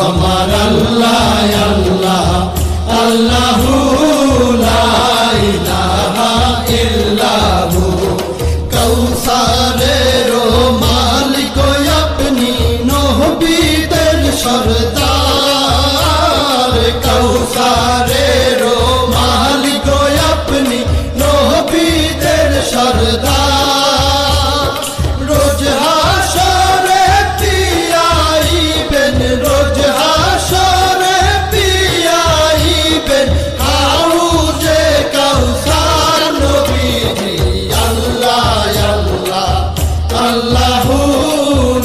আমার আল্লাহ আল্লাহ আল্লাহু লা ইলাহা ইল্লাহু কৌসারের মালিক আপনি নবীদের সরদার কৌসারের মালিক আপনি নবীদের সরদার রোজ হাসরে পিয়াইবেন রোজ হাসরে পিয়াইবেন হাউজে কাউসার নবীজি আল্লাহ আল্লাহ আল্লাহু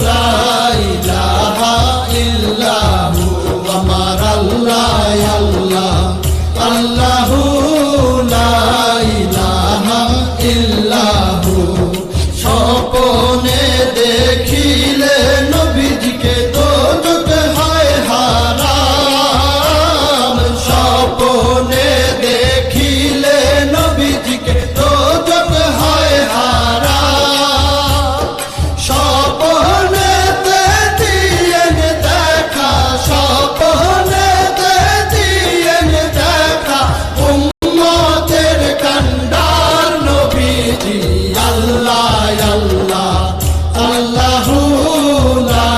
লা ইলাহা ইল্লাহু আমার আল্লাহ আল্লাহ আল্লাহু লা ইলাহা ইল্লাহু স্বপ্নে দেখিলে নবীজিকে দোজখ হয় হারাম স্বপ্নে দেখিলে নবীজিকে দোজখ হয় হারাম স্বপ্নেতে দিয়েন দেখা স্বপ্নেতে দিয়েন দেখা উম্মতের কান্ডার নবীজি আল্লাহ আল্লাহ আল্লাহু লা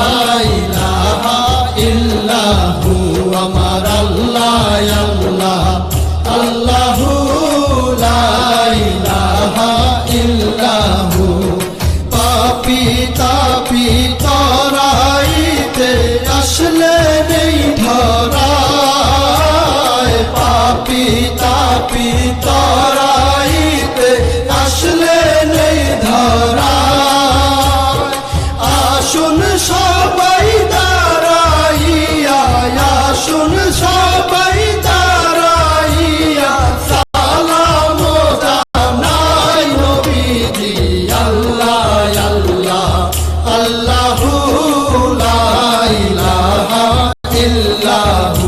ইলাহা ইল্লাহু আমার আল্লাহ আল্লাহ আল্লাহু লা ইলাহা ইল্লাহু পাপী তাপী তরাইতে আসলে নেই ধরায় পাপী তাপী তরাইতে আসলে নেই ধরায় আসুন সবাই দাঁড়াইয়া আসুন সবাই দাঁড়াইয়া সালাম জানাই নবীজি আল্লাহ আল্লাহ আল্লাহু লা ইলাহা ইল্লাহু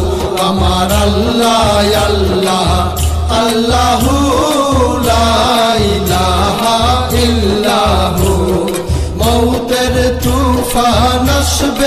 আমার আল্লাহ আল্লাহ আল্লাহু লা ইলাহা ইল্লাহু মৌতের তুফান আসবে